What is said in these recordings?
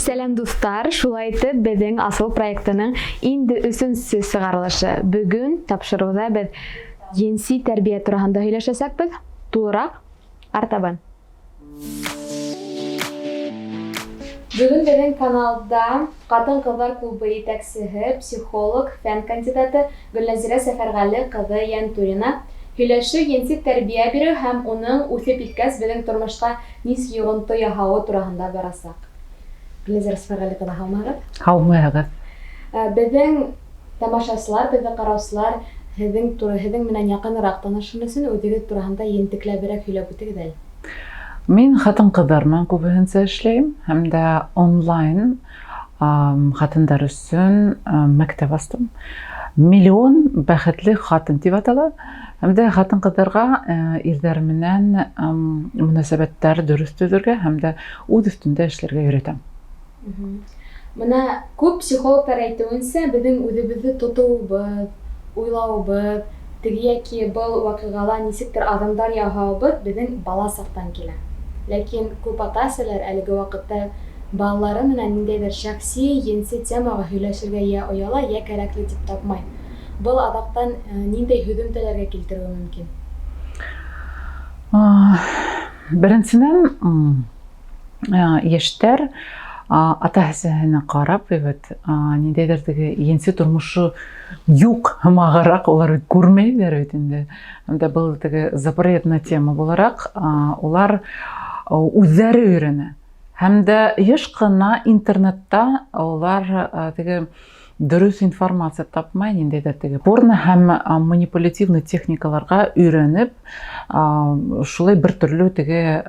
Сәлам дуслар, шулай итеп безнең асыл проектының инде өченче чыгарылышы. Бүген тапшыруда без jinsi тәрбия турында һөйләшәсәкбез. Тулырак артабан. Бүген безнең каналда Хатын-кызлар клубы итәкчесе, психолог, фән кандидаты Гөлназира Сәфәргали кызы Янтурина һөйләшү jinsi тәрбия бирү һәм уның үсеп иткәч безнең тормышка нис йогынты яһауы турында барасак. Гөлназира Сәфәргали кызы һаумыгыз? Һаумыгыз. Безнең тамашачылар, безнең караучылар һеҙҙең менән яҡыныраҡ танышыр өсөн үҙегеҙ тураһында ентекләберәк һөйләп үтегеҙ әле. Мин хатын-ҡыҙҙар менән күбеһенсә эшләйем һәм дә онлайн хатындар өсөн мәктәп астым. Миллион бәхетле хатын тип атала һәм дә хатын-ҡыҙҙарға ирҙәр менән мөнәсәбәттәр дөрөҫ төҙөргә һәм дә үҙ өҫтөндә эшләргә өйрәтәм. Менә күп психологтар әйтеүенсә, беҙҙең үҙебеҙҙе тотоуыбыҙ, уйлауыбыҙ, теге яки был ваҡиғала нисектер аҙымдар яһауыбыҙ беҙҙең бала саҡтан килә. Ләкин күп ата-әсәләр әлеге ваҡытта балалары менән ниндәйҙер шәхси, енси темаға һөйләшергә йә ояла, йә кәрәкле тип тапмай. Был аҙаҡтан ниндәй һөҙөмтәләргә килтереүе мөмкин? Беренсенән, йәштәр ата-әсәһенә ҡарап, ниндәйҙер теге енси тормошо юҡ һымағыраҡ улар күрмәйҙәр бит инде. Һәм дә был теге запретная тема булараҡ улар үҙҙәре өйрәнә. Һәм дә йыш ҡына интернетта улар теге дөрөҫ информация тапмай, ниндәйҙер теге порно һәм манипулятивный техникаларға өйрәнеп, шулай бер төрлө теге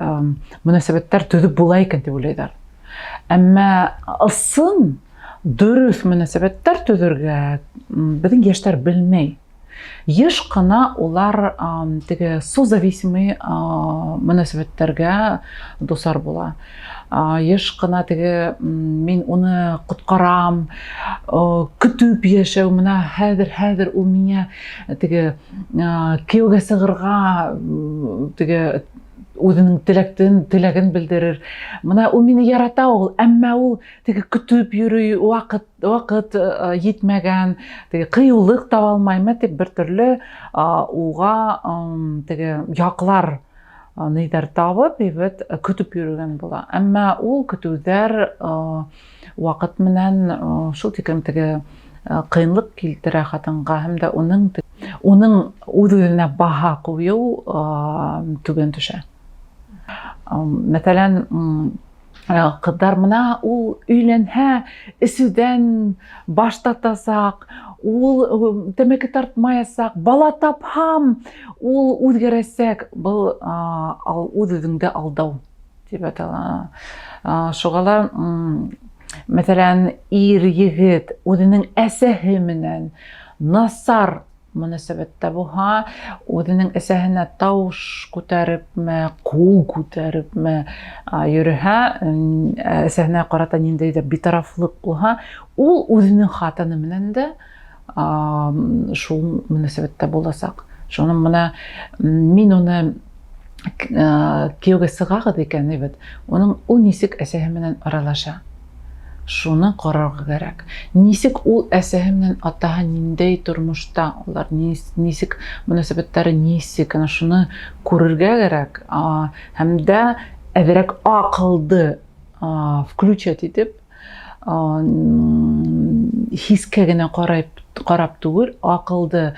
мөнәсәбәттәр төҙөп була икән тип уйлайҙар. Әммә ысын дөрөҫ мөнәсәбәттәр төҙөргә беҙҙең йәштәр белмәй. Йыш ҡына улар теге созависимый мөнәсәбәттәргә дусар була. Йыш ҡына теге мин уны ҡотҡарам, көтөп йәшәү менә хәҙер ул миңә теге кейәүгә сығырға теге үҙенең теләген белдерер. Менә ул мине ярата ул, әммә ул теге көтөп йөрөй, ваҡыт етмәгән, теге ҡыйыулыҡ таба алмаймы тип бер төрлө уға теге яҡлар ниҙәр табып, көтөп йөрөгән була. Әммә ул көтөүҙәр ваҡыт менән шул тиклем теге ҡыйынлыҡ килтерә хатынға һәм дә уның үҙ-үҙенә баһа ҡуйыу түбән төшә. Мәҫәлән, ҡыҙҙар менә ул өйләнһә, эсеүҙән баш тартасаҡ, ул тәмәке тартмаясаҡ, бала тапһам, ул үҙгәрәсәк. Был үҙ-үҙеңде алдау тип атала. Шуға ла, мәҫәлән, ир-егет үҙенең әсәһе менән насар мөнәсәбәттә булһа, үҙенең әсәһенә тауыш күтәрепме, ҡул күтәрепме йөрөһә, әсәһенә ҡарата ниндәйҙер битарафлыҡ булһа, ул үҙенең хатыны менән дә шул мөнәсәбәттә буласаҡ. Шуның менән мин уны кейәүгә сығағыҙ икән, ул нисек әсәһе менән аралаша. Шуны ҡарарға кәрәк. Нисек ул әсәһе менән атаһы ниндәй тормошта, улар нисек мөнәсәбәттәре нисек, шуны күрергә кәрәк. Һәм дә әҙерәк аҡылды включать итеп, хискә генә ҡарап түгел, аҡылды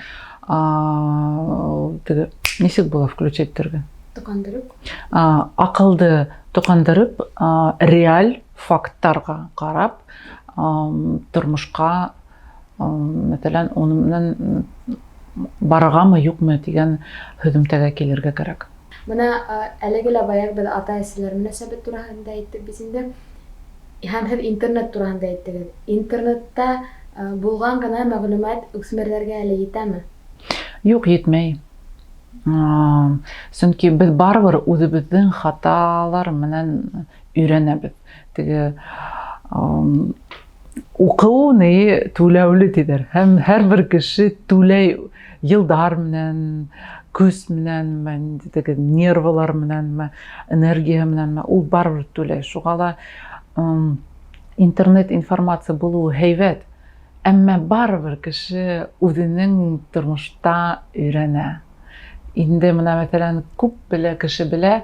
нисек була включать итергә? Тоҡандырып. Аҡылды тоҡандырып, реаль факттарға ҡарап, тормошҡа, мәҫәлән, уның менән барғамы, юҡмы тигән һөҙөмтәгә килергә кәрәк. Менә әлеге лә баяғы беҙ ата-әсәләр мөнәсәбәт тураһында әйттек бит инде. Һәм һеҙ интернет тураһында әйттегеҙ. Интернетта булған ғына мәғлүмәт үҫмерҙәргә әле етәме? Юҡ, етмәй. Сөнки беҙ барыбер үҙебеҙҙең хаталар менән өйрәнәбеҙ. Теге уҡыу түләүле тиҙәр. Һәм һәр бер кеше түләй йылдар менән, көс менән, нервылар менән, энергия менән, ул барыбер түләй. Шуға ла интернет информация булуы һәйбәт, әмма барыбер кеше үзенең тормышта өйрәнә. Инде менә мәсәлән күп белә кеше белә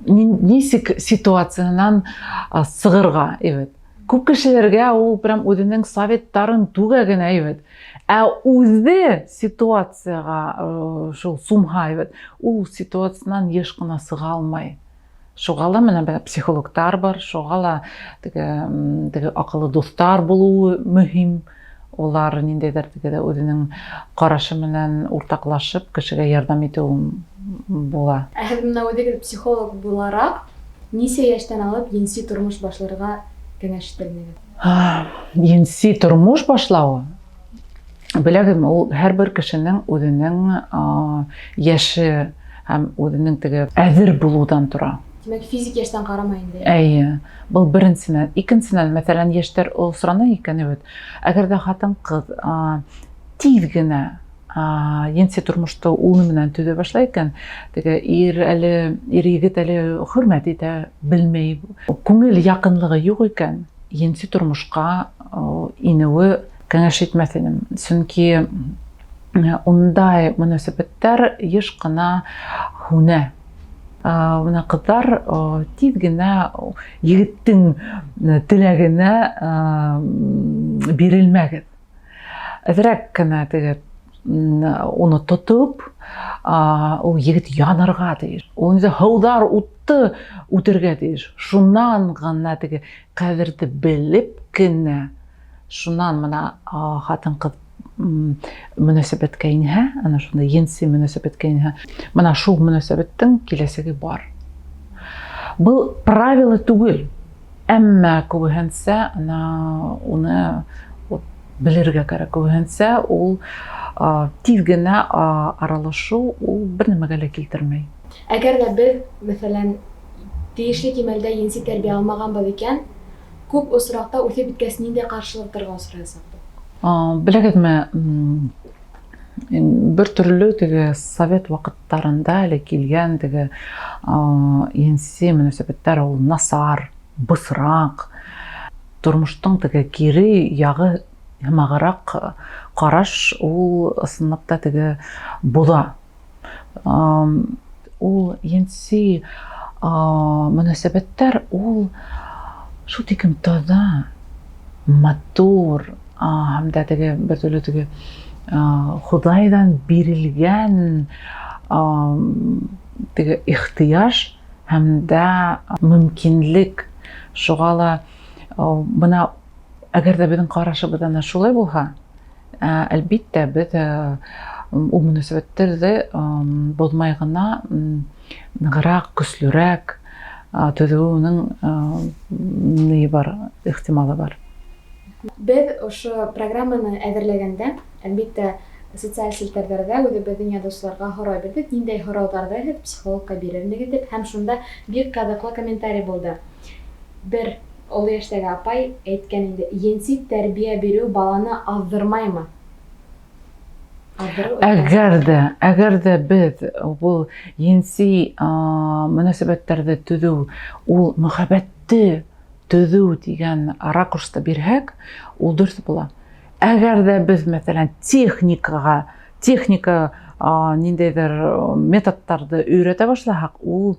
нисек ситуациянан сыгырга, Күп кешеләргә ул прям үзенең советтарын түгә генә, Ә үзе ситуацияга шул сумга, ул ситуациянан еш кына сыга алмай. Шуга ла менә психологтар бар, шуга ла теге акыллы дуслар булуы мөһим. Олар ниндәйдер үзенең карашы менән уртаклашып кешегә ярдәм итү була. Ә һез менә үзегез психолог буларак, ничә яшьтән алып енси тормыш башларга киңәш итәсегез? Енси тормыш башлауы. Беләгезме, ул һәрбер кешенең үзенең яше һәм үзенең теге әзер булудан тора. Димәк, физик яшьтән карамай инде. Әйе, был беренчедән. Икенчедән, мәсәлән, яшьтәр сорана икән, әгәр дә хатын-кыз тиз генә енси тормышта улы менән төзә башлай икән, теге ир-егет әле хөрмәт итә, белмәй, күңел якынлыгы юк икән, енси тормышка инеүе киңәш итмәс идем. Чөнки ундай мөнәсәбәттәр еш кына һүнә. Менә кызлар тиз генә егеттең теләгенә бирелмәгез. Әзрәк кенә теге уны тотып, ул егет янырга тиеш. Ул инде һаудар утты үтергә тиеш. Шуннан гына теге кадерде белеп кенә, шуннан менә хатын-кыз мөнәсәбәткә инһә, ана шунда енси мөнәсәбәткә инһә, менә шул мөнәсәбәттең киләсәге бар. Был правило түгел, әмма күбенсә уны белергә кирәк. Күбенсә ул тиз генә аралашу ул бер нәмәгә лә килтермәй. Әгәр дә без, мәсәлән, тиешле кимәлдә енси тәрбия алмаганбыз икән, күп осракта үсеп биткәс нинди каршылыктарга осрайсыз? Беләгезме, бер төрле теге совет вакыттарында әле килгән теге енси мөнәсәбәттәр ул насар, бысрак, тормыштың теге кире ягы ямагырак караш ул ысынлыкта теге була. Ул енси мөнәсәбәттәр ул шул тикем таза, матур, һәм дә теге бер төрле теге Худайдан бирелгән теге ихтыяж һәм дә мөмкинлек. Шуга ла менә әгәр дә безнең карашыбыз ана шулай булса, әлбиттә без ул мөнәсәбәтләрдә булмай гына ныграк, көчлерәк төзүнең ни бар, ихтималы бар. Без ошо программаны әзерләгәндә, әлбиттә, социаль селтәрдә үзебезнең язучыларга һорау бирдек, ниндәй һорауларда һез психологка бирерсегез дип, һәм шунда бик кызыклы комментарий булды. Бер олы яшьтәге апай әйткән инде, енси тәрбия бирү баланы аздырмаймы? Әгәр дә без бу енси мөнәсәбәтләрдә төзү, ул мөхәббәтте төзү дигән ракурста бирһәк, ул дөрес була. Әгәр дә без, мәсәлән, техника ниндәйдер методтарды өйрәтә башласак, ул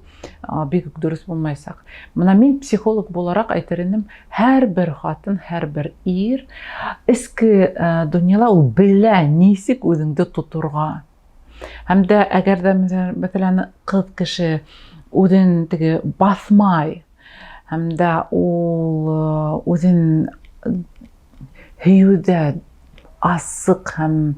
бик дөрес булмайсак. Менә мин психолог буларак әйтер идем, һәрбер хатын, һәрбер ир эске дөньяда ул белә нисек үзеңде тотырга. Һәм дә әгәр дә, мәсәлән, кыз кеше үзен теге басмай, һәм дә ул үзен һөюдә асык һәм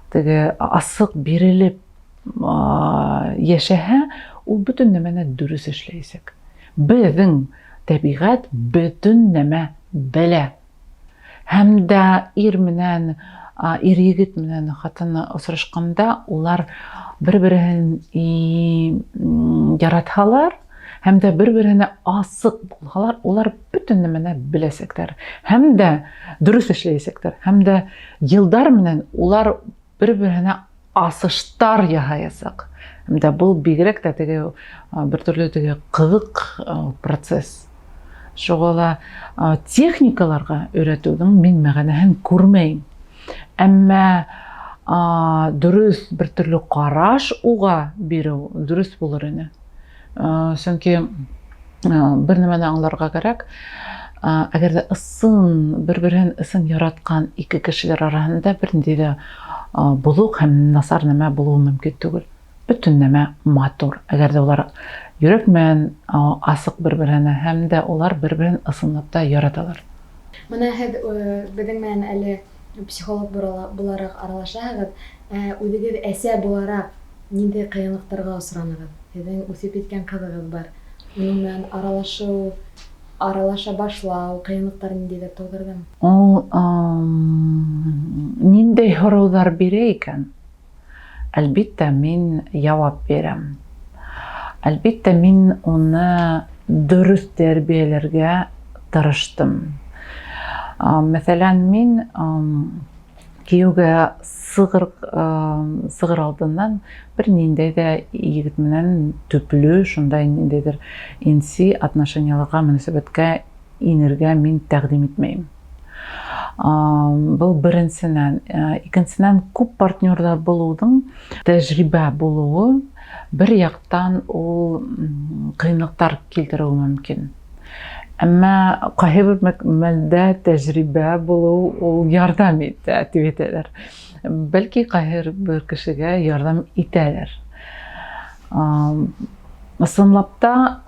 теге асык бирелеп яшәһә, ул бөтен нәмәне дөрес эшләйсәк. Безнең табигать бөтен нәмә белә. Һәм дә ир-егет менән хатын осрашканда, улар бер-берен яратһалар, һәм дә бер-беренә асык булһалар, улар бөтен нәмәне беләсәктәр. Һәм дә дөрес эшләйсәктәр. Һәм дә елдар менән улар бер-беренә асыштар яһаясак. Һәм дә бу бигрәк тә теге бер төрле теге кызык процесс. Шугала техникаларга өйрәтүнең мин мәгънәһен күрмәйм. Әмма дөрес бер төрле караш уга бирү дөрес булыр иде. Чөнки бер нәмәне аңларга кирәк. Әгәр дә бер-берен ысын яраткан ике кешеләр арасында бернинди дә булук һәм насар нәмә булуы мөмкин түгел. Бөтен нәмә матур. Әгәр дә улар йөрәк белән асык бер-беренә һәм дә улар бер-берен ысынлап та яраталар. Менә һез безнең менән әле психолог буларак аралашасыз, үзегез әсә буларак нинди кыенлыктарга очрагыз? Сезнең үсеп киткән кызыгыз бар. Уның белән аралаша башлау, кыенлыктар нинди дип тудырдымы? Ул ниндәй һораулар бирә икән? Әлбәттә, мин җавап бирәм. Әлбәттә, мин уны дөрес тәрбияләргә тырыштым. Мәсәлән, мин кияүгә сыгыр алдыннан бер ниндәй дә егет менән төпле, шундай ниндәйдер инси отношенияларга мөнәсәбәткә инергә мин тәкъдим итмәйм. Был беренчедән. Икенчедән, күп партнерлар булуның тәҗрибә булуы бер яктан ул кыенлыктар килтерү мөмкин. Әмма кайбер мәлдә тәҗрибә булу ул ярдәм итә, дип әйтәләр. Бәлки кайбер кешегә ярдәм итәләр. Ысынлап та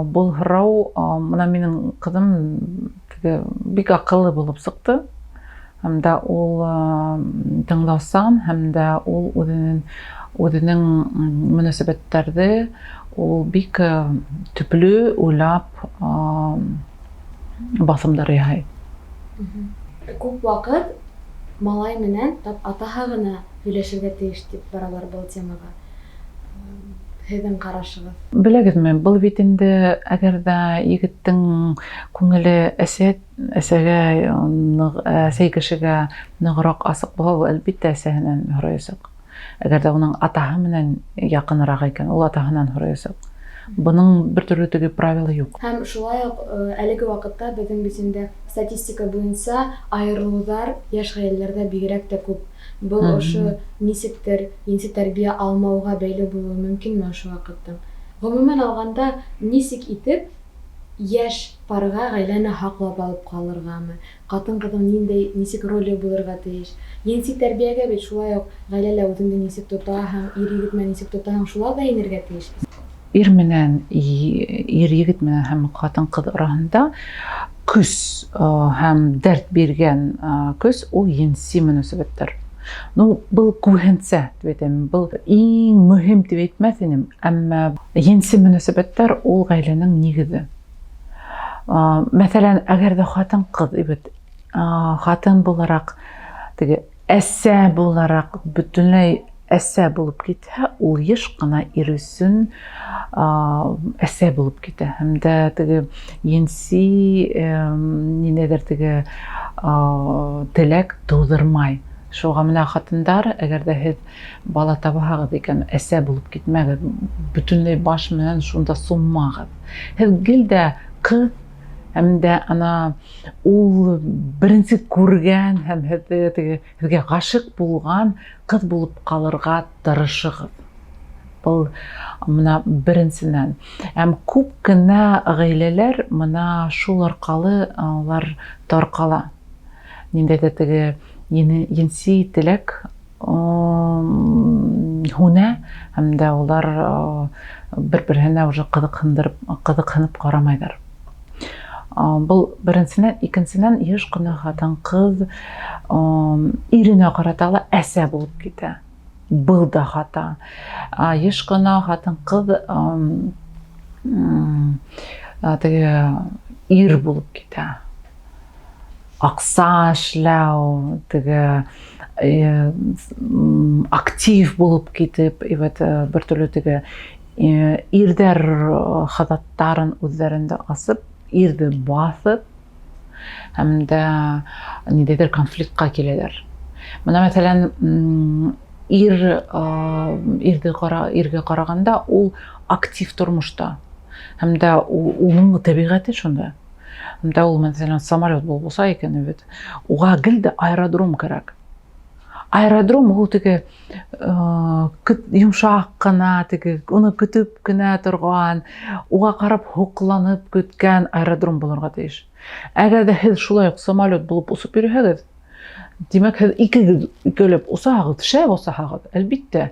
бу һорау менә минең кызым бик акыллы булып сыкты. Һәм дә ул тыңлаусан, һәм дә ул үзенең мөнәсәбәтләрдә ул бик төпле уйлап басымдар яһай. Күп вакыт малай менән атаһы гына һөйләшергә тиеш дип баралар был темага. Һеҙҙең ҡарашығыҙ? Беләгеҙме, был бит инде әгәр ҙә егеттең күңеле әсәй кешегә нығыраҡ асыҡ булһа, ул әлбиттә әсәһенән һораясаҡ. Әгәр дә уның атаһы менән яҡыныраҡ икән, ул атаһынан һораясаҡ. Бының бер төрлө теге правила юҡ. Һәм шулай уҡ әлеге ваҡытта беҙҙең битендә статистика буйынса айырылыуҙар йәш ғаиләләрҙә бигерәк тә күп. Был ошо нисектер енси тәрбиә алмауға бәйле булыуы мөмкинме ошо ваҡыттың? Ғөмүмән алғанда, нисек итеп йәш парга ғаиләне һаҡлап алып ҡалырғамы? Ҡатын-ҡыҙҙың нисек роле булырға тейеш? Енси тәрбиәгә бит шулай уҡ ғаиләлә үҙеңде нисек тотаһың, ир-егет менән нисек тотаһың, шулай ҙа инергә тейеш. Ир-егет менән һәм ҡатын-ҡыҙ араһында көс һәм дәрт биргән көс ул енси мөнәсәбәттәр. Был күрһенсә, дип әйтәм, был иң мөһим дип әйтмәҫ инем, әммә енси мөнәсәбәттәр ул ғаиләнең нигеҙе. Мәҫәлән, әгәр ҙә ҡатын-ҡыҙ, ҡатын булараҡ, әсә булараҡ, бөтөнләй әсә булып китһә, ул йыш ҡына ир өсөн әсә булып китә. Һәм дә енси ниндәйҙер теләк тыуҙырмай. Шуға менә ҡатындар, әгәр дә һеҙ бала табаһағыҙ икән, әсә булып китмәгеҙ, бөтөнләй баш менән шунда суммағыҙ. Һеҙ гел дә ҡыҙ, һәм дә ул беренсе күргән һәм һеҙгә ғашиҡ булған ҡыҙ булып ҡалырға тырышығыҙ. Был мына беренсенән. Һәм күп кенә ғаиләләр мына шул арҡалы тарҡала. Ниндәйҙер енси теләк һүнә, һәм дә улар бер-береһенә уже ҡыҙыҡһынып ҡарамайҙар. Был беренсенән, икенсенән йыш ҡына ҡатын-ҡыҙ иренә ҡарата ла әсә булып китә. Был да хата. Йыш ҡына ҡатын-ҡыҙ ир булып китә. Аҡса эшләү, актив булып китеп, бер төрлө ирҙәр хазаттарын үҙҙәрендә асып, ирҙе баҫып, һәм дә ниндәйҙер конфликтҡа киләләр. Бына мәҫәлән, иргә ҡарағанда ул актив тормошта, һәм дә уның тәбиғәте шунда. Анда ул мәсәлән самолет булса икән бит. Уга гел дә аэродром кирәк. Аэродром ул теге йомшак кына, теге уны көтүп кенә торган, уга карап хукланып көткән аэродром булырга тиеш. Әгәр дә һез шулай ук самолет булып усып йөрһәгез, димәк һез икеләп усагыз, шәп усагыз. Әлбиттә,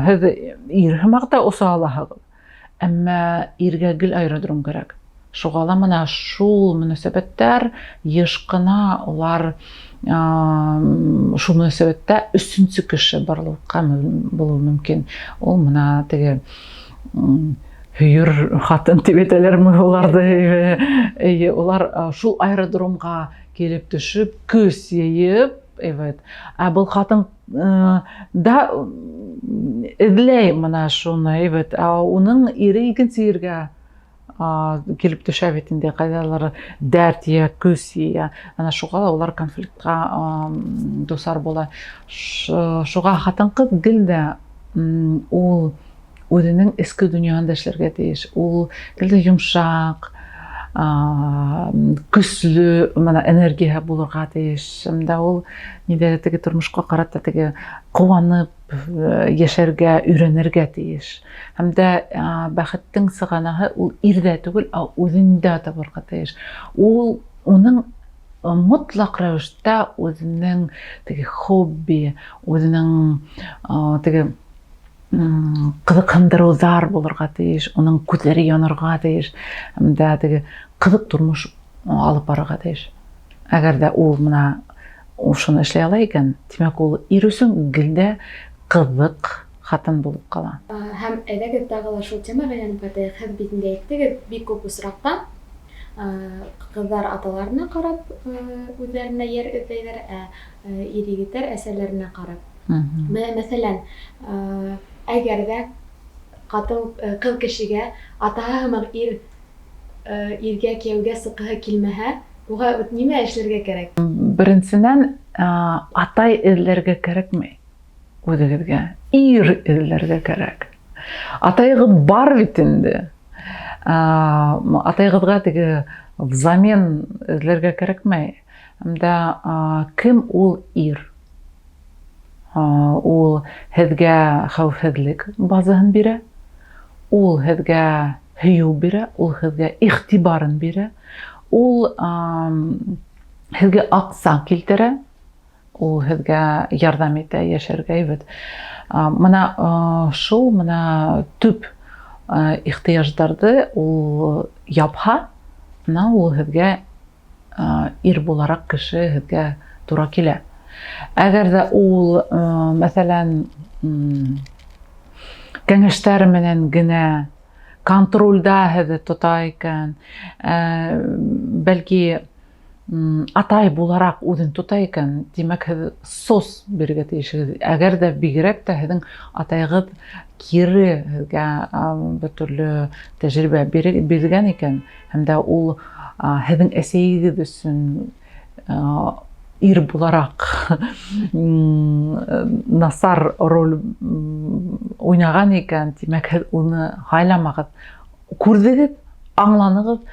һез ир һымакта уса аласыз. Әмма иргә гел аэродром кирәк. Шуга ла менә шул мөнәсәбәттәр еш кына улар шул мөнәсәбәттә өченче кеше барлыкка булуы мөмкин. Ул менә теге хүйір хатын дип әйтәләрме уларды. Улар шул аэродромга килеп төшеп, көз йыеп, ә был хатын да эзләй менә шуны, уның ире икенче иргә килеп төшә бит инде, кайдалар дәрт я, көз я. Ана шуга улар конфликтка дусар була. Шуга хатын-кыз гел дә ул үзенең эске дөньясында эшләргә тиеш. Ул гел дә йомшак, көчле менә энергия булырга тиеш. Шунда ул нидә теге тормышка карата теге куанып яшәргә, өйрәнергә тиеш. Һәм дә бәхеттең сыганаһы ул ирдә түгел, үзендә табырга тиеш. Ул уның мотлак рәвештә үзенең теге хобби, үзенең теге кызыксындырулар булырга тиеш, уның күзләре янырга тиеш, һәм дә теге кызык тормыш алып барырга тиеш. Әгәр дә ул менә шуны эшләй ала икән, димәк ул ир өчен гел дә кызык хатын булып кала. Һәм әдәгә тагыла шул темага янып кайтыйк. Һәм битендә әйттегез, бик күп осракта кызлар аталарына карап үзләренә ер эзләйләр, ир-егетләр әсәләренә карап. Мәсәлән, әгәр дә кыз кешегә атаһы һымак иргә кияүгә сыкыһы килмәһә, уга нимә эшләргә кирәк? Беренчедән, атай эзләргә кирәкми үзегезгә. Ир эзләргә кирәк. Атайгыз бар бит инде. Атайгызга теге взамен эзләргә кирәкмәй. Һәм кем ул ир? Ул һезгә хәүфһезлек базаһын бирә. Ул һезгә һөю бирә, ул һезгә игътибарын бирә. Ул һезгә акса килтерә. Ул һезгә ярдәм итә яшәргә. Менә шул менә төп ихтыяҗларны ул япһа, менә ул һезгә ир буларак кеше һезгә туры килә. Әгәр дә ул, мәсәлән, кәңәштәр менән генә контрольдә һеҙҙе тота икән, бәлки атай буларак үҙен тота икән, димәк һеҙ сос бирергә тейешһегеҙ. Әгәр дә бигерәк тә һеҙҙең атайығыҙ кире һеҙгә бер төрлө тәжрибә биргән икән, һәм дә ул һеҙҙең әсәйегеҙ өсөн ир буларак насар роль уйнаган икән, димәк һеҙ уны хайламағыҙ. Күрҙегеҙ, аңланығыҙ,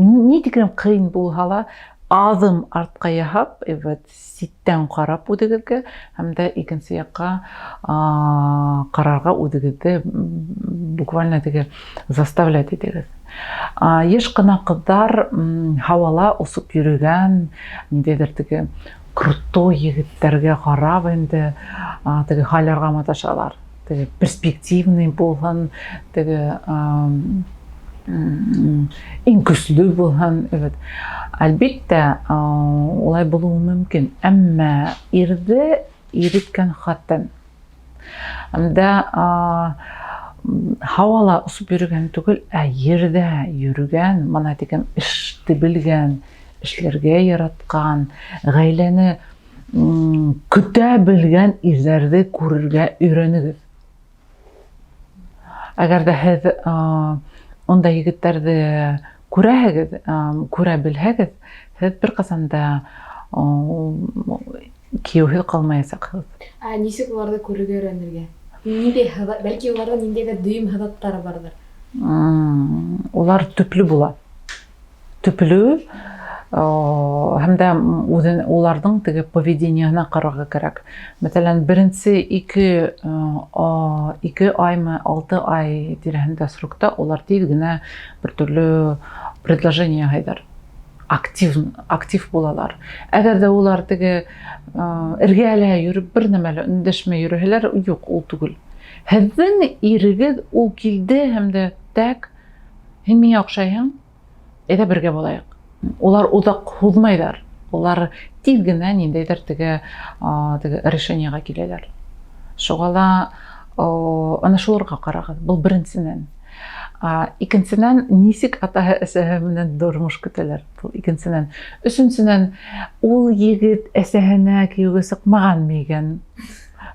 ни тиклем ҡыйын булһа ла, аҙым артҡа яһап, ситтән ҡарап үҙегеҙгә, һәм дә икенсе яҡҡа ҡарарға үҙегеҙҙе буквально теге заставлять итегеҙ. Йыш ҡына ҡыҙҙар һауала осоп йөрөгән, ниндәйҙер теге крутой егеттәргә ҡарап инде теге хәлләргә маташалар. Теге перспективный булһын, теге иң көслө булһын. Әлбиттә, улай булыуы мөмкин. Әммә ирҙе иреткән хатын. Әмдә һауала осоп йөрөгән түгел, ерҙә йөрөгән, мана тигән эште белгән, эшләргә яраткан, ғаиләне көтә белгән ирҙәрҙе күрергә өйрәнегеҙ. Әгәр дә һеҙ ундай егеттәрҙе күрәһегеҙ, күрә белһәгеҙ, һеҙ бер ҡасан да кейәүһеҙ ҡалмаясаҡһығыҙ. Нисек уларҙы күрергә өйрәнергә? Бәлки уларҙың ниндәйҙер дөйөм һыҙаттары барҙыр. Улар төплө була. төплүү һәм дә уларның теге поведениеһына карарга кирәк. Мәсәлән, беренче 2 аймы 6 ай тирәһендә срокта улар тиз генә бер төрле предложение хайдар. Актив булалар. Әгәр дә улар теге эргәлә йөреп бер нәмәле өндәшмәй йөрһәләр, юк, ул түгел. Һеҙҙең ирегеҙ ул килде һәм дә тәк, һин миңә оҡшайһың, әйҙә бергә булайыҡ. Улар оҙаҡ һуҙмайҙар. Улар тиҙ генә ниндәйҙер теге решениеға киләләр. Шуға ла ана шуларға ҡарағыҙ. Был беренсенән. Икенсенән, нисек атаһы әсәһе менән тормош көтәләр? Был икенсенән. Өсөнсөнән, ул егет әсәһенә кейәүгә сыҡмаған мигән?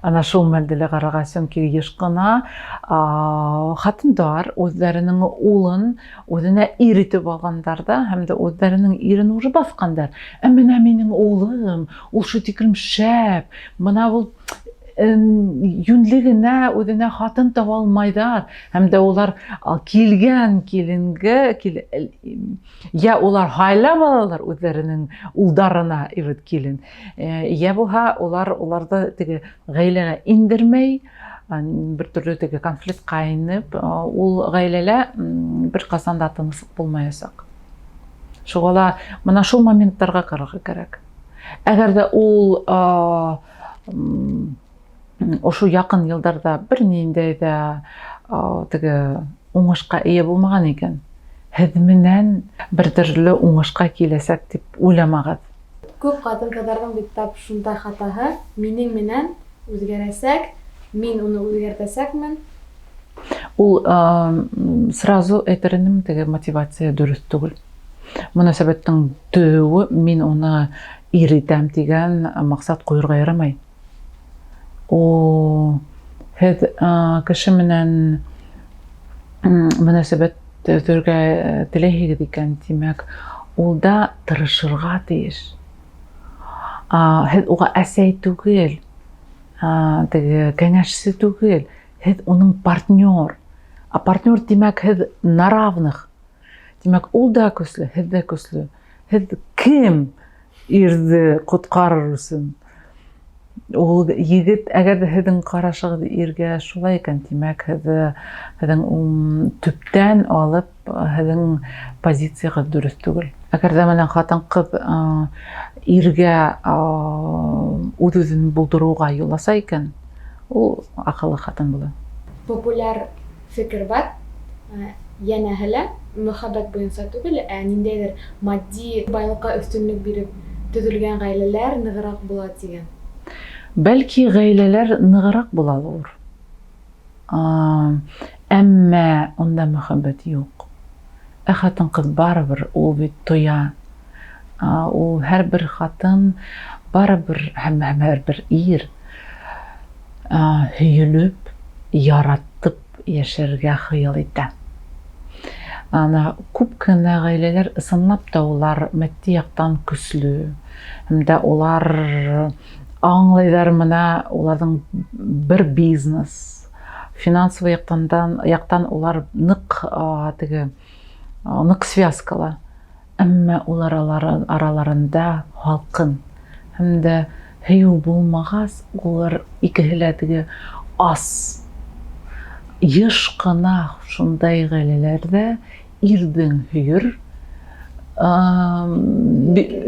Ана шул мәлдә лә ҡарарға, сөнки йыш ҡына хатындар үҙҙәренең улын үҙенә ир итеп алғандар да, һәм дә үҙҙәренең ирен уже баҫҡандар. Менә минең улым, ул шул тиклем шәп, бына ул йүнле генә үҙенә хатын таба алмайҙар, һәм дә улар килгән киленгә, йә улар һайлап алалар үҙҙәренең улдарына килен, йә булһа уларҙы теге ғаиләгә индермәй, бер төрлө теге конфликтҡа инеп, ул ғаиләлә бер ҡасан да тыныслыҡ булмаясаҡ. Шуға ла бына шул моменттарға ҡарарға кәрәк. Әгәр дә ул ошо яҡын йылдарҙа бер ниндәй ҙә теге уңышҡа эйә булмаған икән, һеҙ менән бер төрлө уңышҡа киләсәк дип уйламағыҙ. Күп ҡатын-ҡыҙҙарҙың бит тап шундай хатаһы, минең менән үҙгәрәсәк, мин уны үҙгәртәсәкмен. Ул сразу әйтер инем, теге мотивация дөрөҫ түгел. Мөнәсәбәттең төҙөүе, мин уны ир итәм тигән маҡсат ҡуйырға ярамай. Һеҙ кеше менән мөнәсәбәт төҙөргә теләйһегеҙ икән, тимәк, ул да тырышырға тейеш. Һеҙ уға әсәй түгел, теге кәңәшсе түгел, һеҙ уның партнер. Партнер тимәк, һеҙ на равных. Тимәк, ул да көслө, һеҙ дә көслө. Һеҙ кем ирҙе ҡотҡарыр өсөн? Ул егет, әгәр дә һеҙҙең ҡарашығыҙ иргә шулай икән, тимәк, һеҙҙең төптән алып, һеҙҙең позицияғыҙ дөрөҫ түгел. Әгәр дә менән хатын-ҡыҙ иргә үҙ-үҙен булдырыуға юласа икән, ул аҡыллы хатын була. Популяр фекер бар, йәнәһе лә мөхәббәт буйынса түгел, ниндәйҙер матди байлыҡҡа өҫтөнлөк биреп төҙөлгән ғаиләләр нығыраҡ була тигән. Бәлки ғаиләләр нығыраҡ булалыр. Әммә унда мөхәббәт юҡ. Хатын-ҡыҙ барыбер, ул бит тоя. Ул һәр бер хатын барыбер, һәм һәр бер ир һөйөлөп, яратып йәшәргә хыял итә. Күп кенә ғаиләләр, ысынлап та улар матди яҡтан көслө, һәм дә улар аңлайҙар мына уларҙың бер бизнес, финансовый яҡтан улар ныҡ связкала. Әммә улар араларында һалҡын. Һәм дә һөйөү булмағас, улар икеһе лә теге ас. Йыш ҡына шундай ғаиләләрҙә ирҙең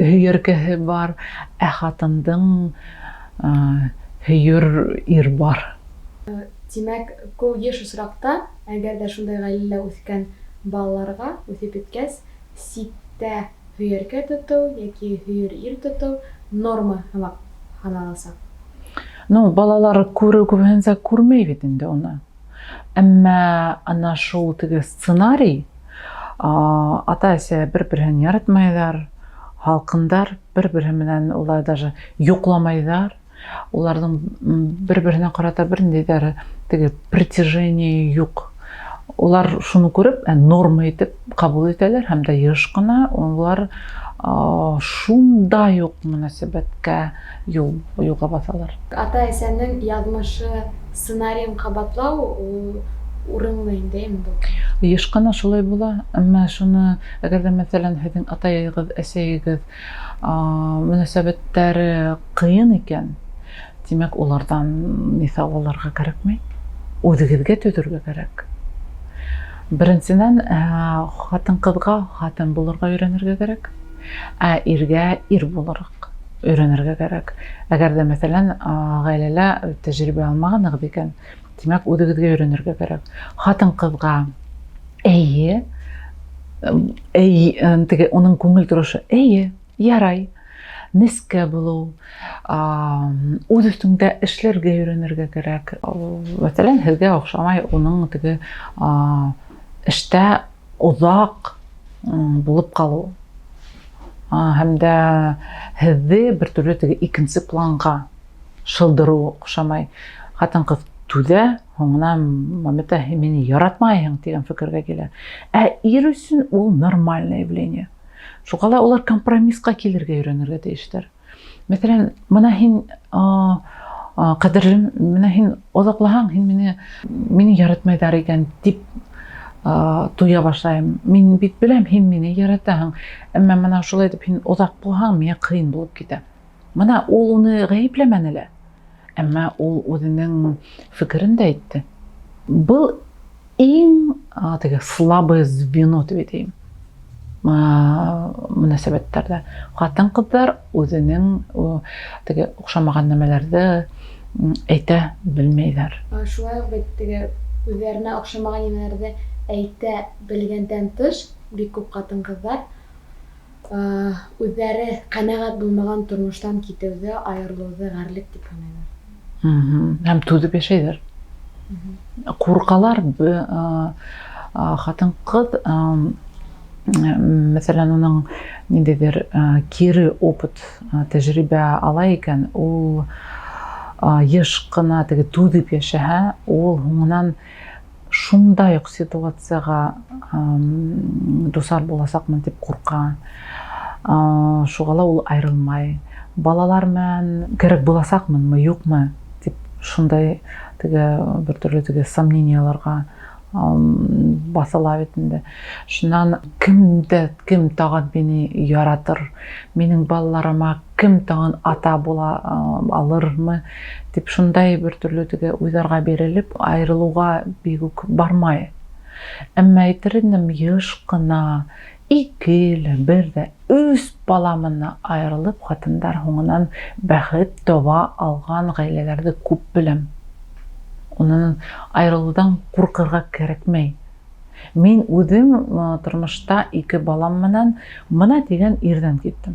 һөйөркәһе бар, хатындың һөйөр ир бар. Тимәк, күп йыш осраҡта, әгәр дә шундай ғаиләлә үҫкән балаларға үҫеп еткәс, ситтә һөйөркә тотоу йәки һөйөр ир тотоу норма һымаҡ һаналасаҡ. Балалар күбеһенсә күрмәй бит инде уны. Әммә ана шул теге сценарий, ата-әсә бер-береһен яратмайҙар, һалҡындар, бер-береһе менән улар даже йоҡламайҙар. Уларҙың бер-береһенә ҡарата бер ниндәйҙәр теге притяжение юҡ. Улар шуны күреп, норма итеп ҡабул итәләр, һәм дә йыш ҡына улар шундай уҡ мөнәсәбәткә юлға баҫалар. Ата-әсәнең яҙмышы, сценарийын ҡабатлау урынлы инде, Еш кына шулай була, әмма шуны әгәр дә мәсәлән һеҙҙең атайығыҙ, әсәйегеҙ мөнәсәбәттәре ҡыйын икән, тимәк улардан миҫал алырға кәрәкмәй, үҙегеҙгә төҙөргә кәрәк. Беренсенән, хатын-ҡыҙға хатын булырға өйрәнергә кәрәк, ә иргә ир булырға өйрәнергә кәрәк. Әгәр дә мәсәлән ғаиләлә тәжрибә алмағанығыҙ икән, тимәк үҙегеҙгә өйрәнергә кәрәк. Хатын-ҡыҙға эйе, теге уның күңел торошо эйе, ярай, нескә булыу, үҙ өҫтөңдә эшләргә өйрәнергә кәрәк. Мәсәлән, һеҙгә оҡшамай уның теге эштә оҙаҡ булып ҡалыу. Һәм дә һеҙҙе бер төрлө теге икенсе планға шылдырыу оҡшамай. Хатын-ҡыҙ түҙә, һуңынан мәмәтә мине яратмайһың тигән фекергә килә. Ә ир өсөн ул нормальное явление. Шуға ла улар компромисска килергә өйрәнергә тейештәр. Мәсәлән, мына һин ҡәҙерлем, мына һин оҙаҡлаһаң, һин мине яратмайҙар икән дип туя башлайым. Мин бит беләм, һин мине яратаһың. Әммә мына шулай дип һин оҙаҡ булһаң, миңә ҡыйын булып китә. Мына ул уны ғәйепләмәне лә. Әммә ул үҙенең фекерен дә әйтте. Был иң теге слабое звено дип әйтәйем. Мөнәсәбәттәрҙә. Хатын-ҡыҙҙар үҙенең теге оҡшамаған нәмәләрҙе әйтә белмәйҙәр. Шулай уҡ бит теге үҙҙәренә оҡшамаған нәмәләрҙе әйтә белгәндән тыш, бик күп ҡатын-ҡыҙҙар үҙҙәре ҡәнәғәт булмаған тормоштан китеүҙе, айырылыуҙы ғәрлек дип һанайҙар. Һәм түҙеп йәшәйҙәр. Ҡурҡалар хатын-ҡыҙ мәсәлән уның ниндәйҙер кире опыт, тәжрибә ала икән, ул йыш ҡына теге түҙеп йәшәһә, ул һуңынан шундай уҡ ситуацияға дусар буласаҡмын тип ҡурҡа. Шуға ла ул айырылмай. Балалар менән кәрәк буласаҡмынмы, юҡмы тип шундай теге бер төрлө теге сомненияларға баҫыла бит инде. Шунан кем тағын мине яратыр, минең балаларыма кем тағын ата була алырмы дип шундай бер төрлө теге уйҙарға бирелеп, айырылыуға бик үк бармай. Әммә әйтер идем, йыш ҡына 2, 1, 3 бала менән айырылып, хатындар һуңынан бәхет таба алған ғаиләләрҙе күп беләм. Унан айырылыуҙан ҡурҡырға кәрәкмәй. Мин үҙем тормошта 2 балам менән мына тигән ирҙән киттем.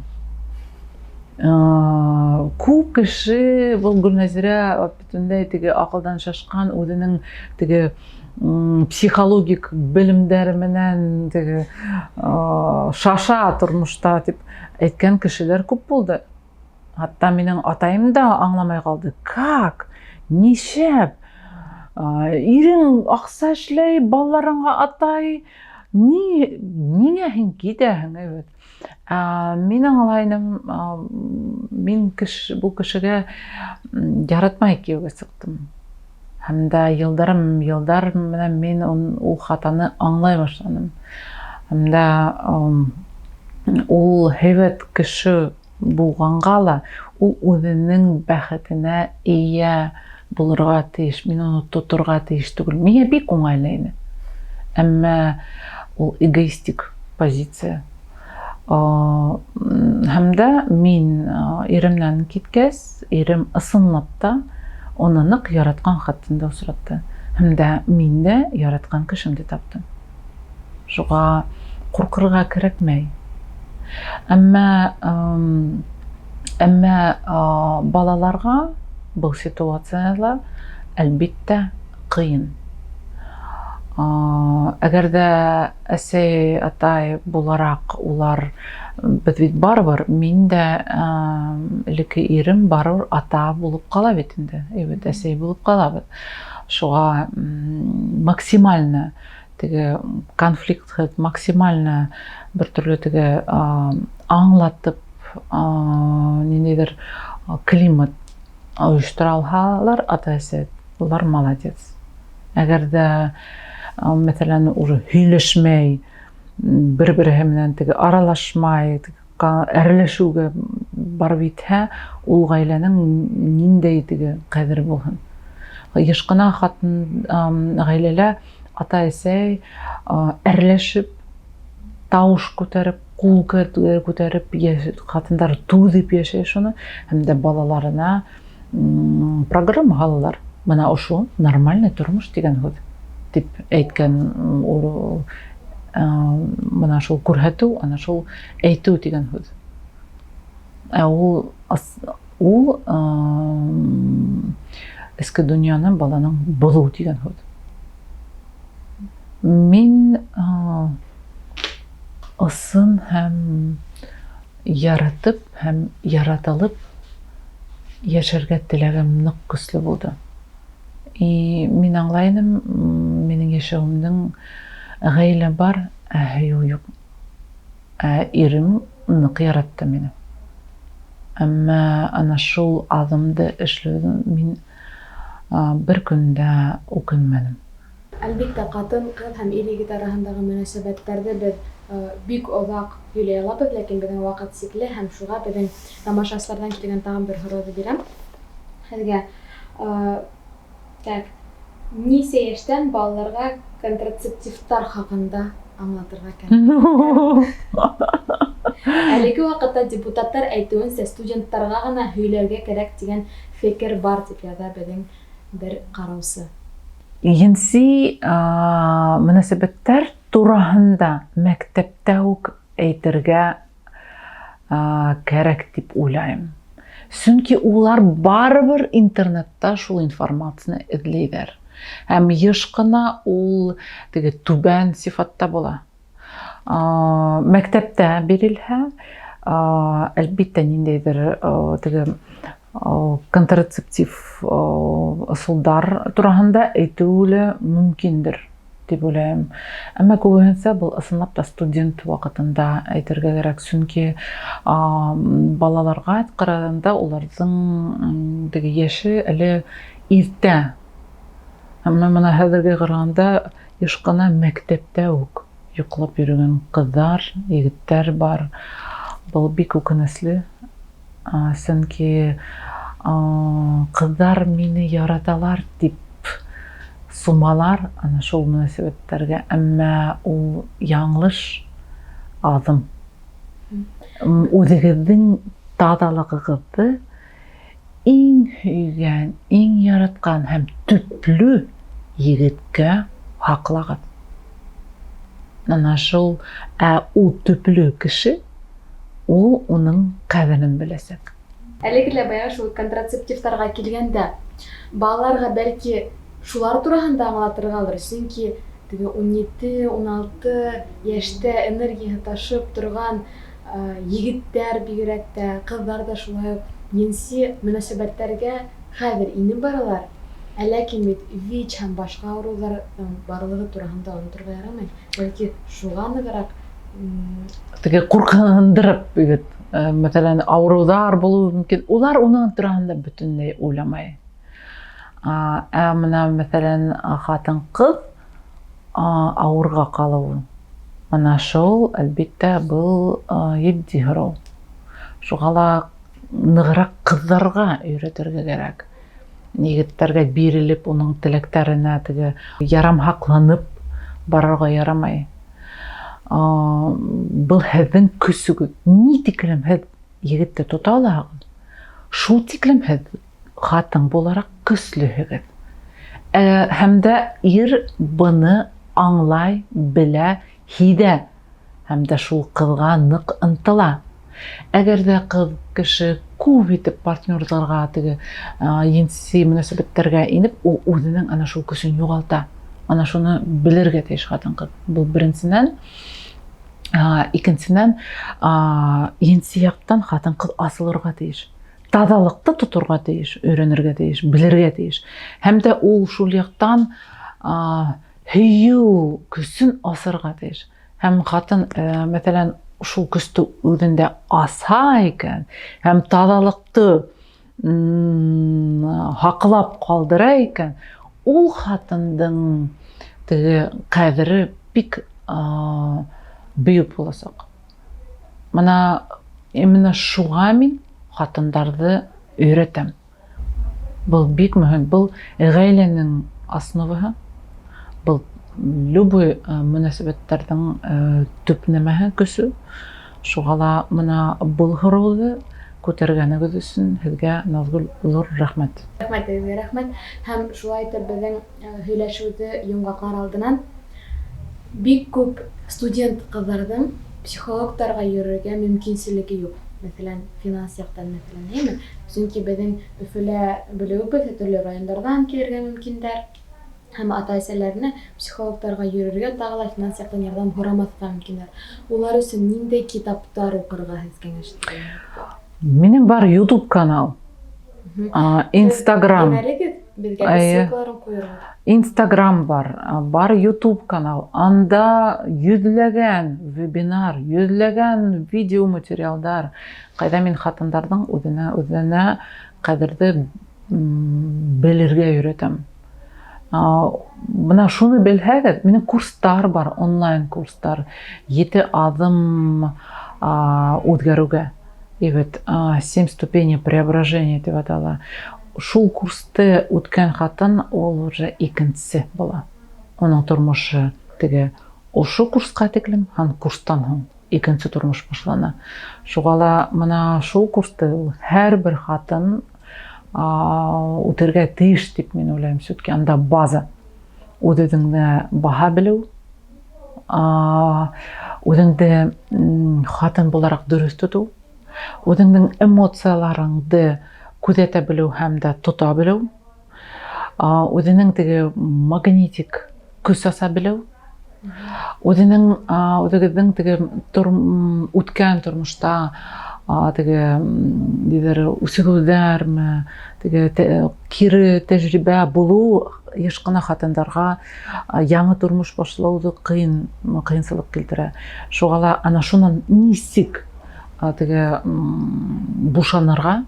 Күп кеше был Гөлнәзирә бөтөнләй теге аҡылдан шашҡан, үҙенең теге психологик белемдәре менән теге шаша тормошта дип әйткән кешеләр күп булды. Хатта минең атайым да аңламай ҡалды. Как? Нишәп? Ирең аҡса эшләй, балаларыңа атай, ниңә һин китәһең? Мин аңлайным, мин был кешегә яратмай кейәүгә сыҡтым. Һәм дә йылдар менән мин ул хатаны аңлай башланым. Һәм дә ул һәйбәт кеше булғанға ла, ул үҙенең бәхетенә эйә булырға тейеш, мин уны тоторға тейеш түгел. Миңә бик уңайлы ине. Әммә ул эгоистик позиция. Һәм дә мин иремнән киткәс, ирем ысынлап та уны ныҡ яратҡан хатында осратты. Һәм дә мин дә яратҡан кешемде таптым. Шуға ҡурҡырға кәрәкмәй. Әммә балаларға был ситуацияла әлбиттә ҡыйын. Әгәр дә әсәй, атай булараҡ улар беҙ бит барыбер, мин дә элекке ирем барыбер ата булып ҡала бит инде. Әсәй булып ҡалабыҙ. Шуға максимально теге конфликтһыҙ, максимально бер төрлө теге аңлатып, ниндәйҙер климат ойоштора алһалар, ата-әсә, улар молодец. Әгәр дә мәсәлән, уже һөйләшмәй, бер-бере менән теге аралашмай, әрләшүгә барып итһә, ул гаиләнең ниндәй теге кадер булһын. Еш кына хатын гаиләлә ата-әсәй әрләшеп, тауыш күтәреп, кул күтәреп, хатындар ту дип яшәй шуны, һәм дә балаларына программа һалалар. Менә ошо нормальный тормыш дигән һүз дип әйткән, ул менә шул күрһәтү, ана шул әйтү дигән һүз. Ул эске дөньяны баланың булу дигән һүз. Мин ысын һәм яратып һәм яратылып яшәргә теләгем нык көчле булды. Мин аңлайным, минең яшәүемнең гаилә бар, һөю юк. Ирем нык яратты мине. Әмма ана шул адымды эшләүдән мин бер көндә үкенмәдем. Әлбиттә, ҡатын, ҡыҙ һәм ир-егет араһындағы мөнәсәбәттәрҙе беҙ бик оҙаҡ һөйләй алабыҙ, ләкин беҙҙең ваҡыт сикле һәм шуға беҙҙең тамашасыларҙан килгән тағын бер һорауҙы бирәм. Һеҙгә нисә йәштән балаларға контрацептивтар хаҡында аңлатырға кәрәк? Әлеге ваҡытта депутаттар әйтеүенсә, студенттарға ғына һөйләргә кәрәк тигән фекер бар, тип яҙа беҙҙең бер ҡараусы. Енси мөнәсәбәттәр тураһында мәктәптә үк әйтергә кәрәк дип уйлайым. Сөнки улар барыбер интернетта шул информацияны эҙләйҙәр. Һәм йыш ҡына ул теге түбән сифатта була. Мәктәптә бирелһә, әлбиттә ниндәйҙер теге контрацептив ысулдар тураһында әйтеү мөмкиндер дип уйлайым. Әммә күбеһенсә был ысынлап та студент ваҡытында әйтергә кәрәк, сөнки балаларға ҡарағанда уларҙың теге йәше әле иртә. Әммә менә хәҙергә ҡарағанда йыш ҡына мәктәптә үк йоҡлап йөрөгән ҡыҙҙар, егеттәр бар. Был бик үкенесле. Сөнки ҡыҙҙар мине яраталар дип сумалар ана шул мөнәсәбәттәргә, әммә ул яңлыш аҙым. Үҙегеҙҙең таҙалығығыҙҙы иң һөйгән, иң яратҡан һәм төплө егеткә һаҡлағыҙ. Ана шул ул төплө кеше, ул уның ҡәҙерен беләсәк. Әлеге лә бая шул контрацептивтарға килгәндә, балаларға бәлки шулар тураһында аңлатырғалыр, сөнки 17-16 йәштә энергияһы ташып торған егеттәр бигерәк тә, ҡыҙҙар да шулай ук енси мөнәсәбәттәргә хәҙер инеп баралар. Ләкин бит ВИЧ һәм башҡа ауырыуҙарҙың барлығы тураһында оноторға ярамай. Бәлки шуға нығыраҡ теге ҡурҡындырып, мәҫәлән, ауырыуҙар булыуы мөмкин. Улар уның тураһында бөтөнләй уйламай. Менә мәҫәлән, хатын-ҡыҙ ауырға ҡалыуы. Менә шул, әлбиттә, был етди һорау. Шуға ла нығыраҡ ҡыҙҙарға өйрәтергә кәрәк. Егеттәргә бирелеп, уның теләктәренә теге ярамһаҡланып барырға ярамай. Был һеҙҙең көсөгөҙ. Ни тиклем һеҙ егетте тота алаһығыҙ, шул тиклем һеҙ хатын булараҡ көслөһөгөҙ. Һәм дә ир быны аңлай, белә, һиҙә. Һәм дә шул ҡыҙға ныҡ ынтыла. Әгәр ҙә ҡыҙ кеше күп итеп партнерҙарға, теге енси мөнәсәбәттәргә инеп, ул үҙенең ана шул көсөн юғалта. Ана шуны белергә тейеш хатын-ҡыҙ. Был беренсенән. Икенсенән, енси яҡтан хатын-ҡыҙ асылырға тейеш. Таҙалыҡты тоторға тейеш, өйрәнергә тейеш, белергә тейеш. Һәм дә ул шул яҡтан һөйөү көсөн асырға тейеш. Һәм хатын, мәҫәлән, шул көстө үҙендә аса икән, һәм таҙалыҡты һаҡлап ҡалдыра икән, ул хатындың теге кадеры бик бөек булачак. Менә именно шуга мин хатындарды өйрәтәм. Был бик мөһим. Был гаиләнең основаһы. Был любой мөнәсәбәтләрнең төп нәмәһе көсү. Шугала менә был хөрүлне күтәргәнегез өчен һезгә Назгөл зур рәхмәт. Рәхмәт. Һәм шулай итеп безнең һөйләшүде йомгаклар алдынан бик күп студент кызларның психологтарга йөрергә мөмкинлеге юк. Мәсәлән, финанс яктан мәсәлән, әйме? Чөнки безнең Өфөлә белүебез төрле районнардан килергә мөмкиндәр. Һәм ата-әсәләрне психологтарга йөрергә тагыла финанс яктан ярдәм һорамаска мөмкиндәр. Улар өчен ниндәй китаптар укырга һез киңәш итәсез? Минем бар YouTube канал. Instagram. Безгә ссылкаларын куярга. Instagram бар YouTube канал. Анда йөзләгән вебинар, йөзләгән видео материалдар. Кайда мин хатындарның үзенә кадерде белергә өйрәтәм. Менә шуны белһәгез, минем курслар бар, онлайн курслар. 7 адым үзгәрүгә. Evet, 7 ступеней преображения дип атала. Шул курсты үткән хатын ул уже икенчесе була. Оның тормышы теге ошо курска тиклем һәм курстан һоң икенче тормыш башлана. Шугала менә шул курсты һәрбер хатын үтәргә тиеш дип мин уйлыйм. Сүтки анда база. Үзеңне баһа белү, үзеңне хатын буларак дөрес тоту, үзеңнең эмоцияларыңды күзәтә белү һәм дә тота белү, үзеңнең теге магнитик көс аса белү, үзеңнең теге үткән тормышта теге дидер үсегүләрме, теге кире тәҗрибә булу яшь кына хатындарга яңа тормыш башлауды кыйынчылык килтерә. Шугала ана шуннан нисек теге бушанырга,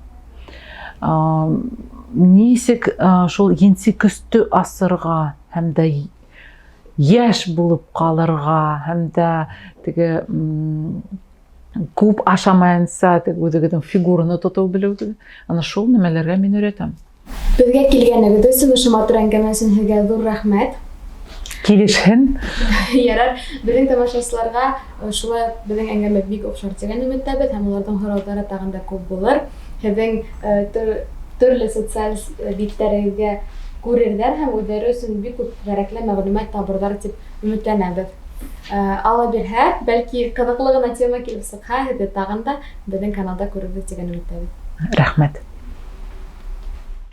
нисек шул енси көстө асырга һәм дә яшь булып калырга һәм дә теге күп ашамаенса үзегезнең фигураны тоту белү. Ана шул нәмәләргә мин өйрәтәм. Безгә килгәнегез өчен ошо матур әңгәмә өчен һезгә зур рәхмәт. Килешһен. Ярар, безнең тамашачыларга шулай безнең әңгәмә бик охшар дигән өметтәбез һәм аларның һораулары тагын да күп булыр. Һезнең төрле социаль битләрегезгә күрерләр һәм үзләре өчен бик күп кирәкле мәгълүмат табырлар дип өметләнәбез. Ала бирһә, бәлки кызыклы гына тема килеп сыкһа, һезне тагын да безнең каналда күрербез дигән өметтәбез. Рәхмәт.